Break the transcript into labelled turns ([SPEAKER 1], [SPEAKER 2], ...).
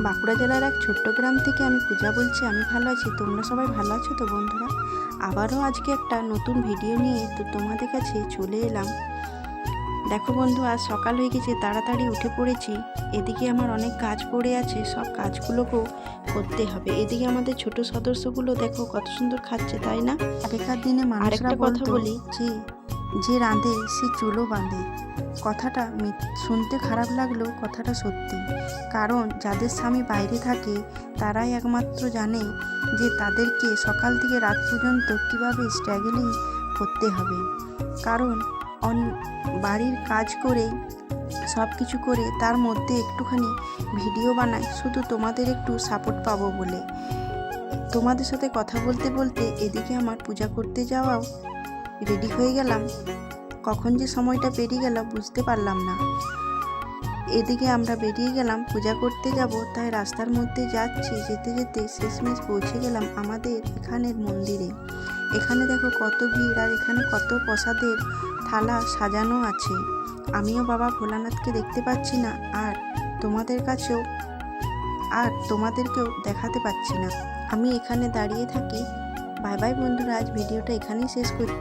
[SPEAKER 1] বাঁকুড়া জেলার এক ছোট্ট গ্রাম থেকে আমি পূজা বলছি। আমি ভালো আছি, তোমরা সবাই ভালো আছো তো বন্ধুরা? আবারও আজকে একটা নতুন ভিডিও নিয়ে তোমাদের কাছে চলে এলাম। দেখো বন্ধু, আজ সকাল হয়ে গেছে, তাড়াতাড়ি উঠে পড়েছি। এদিকে আমার অনেক কাজ পড়ে আছে, সব কাজগুলোকেও করতে হবে। এদিকে আমাদের ছোট সদস্যগুলো দেখো কত সুন্দর খাচ্ছে, তাই না? আগেকার দিনে মানুষরা কথা বলি যে রাঁধে সে চুলো বাঁধে। কথাটা শুনতে খারাপ লাগলেও কথাটা সত্যি। কারণ যাদের স্বামী বাইরে থাকে তারাই একমাত্র জানে যে তাদেরকে সকাল থেকে রাত পর্যন্ত কীভাবে স্ট্রাগলিং করতে হবে। কারণ বাড়ির কাজ করে সব কিছু করে তার মধ্যে একটুখানি ভিডিও বানাই শুধু তোমাদের একটু সাপোর্ট পাবো বলে। তোমাদের সাথে কথা বলতে বলতে এদিকে আমার পূজা করতে যাওয়াও রেডি হয়ে গেলাম। কখন যে সময়টা পেরিয়ে গেল বুঝতে পারলাম না। এদিকে আমরা বেরিয়ে গেলাম পূজা করতে যাব, তাই রাস্তার মধ্যে যাচ্ছি। যেতে যেতে শেষমেশ পৌঁছে গেলাম আমাদের এখানের মন্দিরে। এখানে দেখো কত ভিড়, আর এখানে কত প্রসাদের থালা সাজানো আছে। আমিও বাবা ভোলানাথকে দেখতে পাচ্ছি না, আর তোমাদেরকেও দেখাতে পাচ্ছি না। আমি এখানে দাঁড়িয়ে থাকি। বাই বাই বন্ধুরা, আজ ভিডিওটা এখানেই শেষ করি।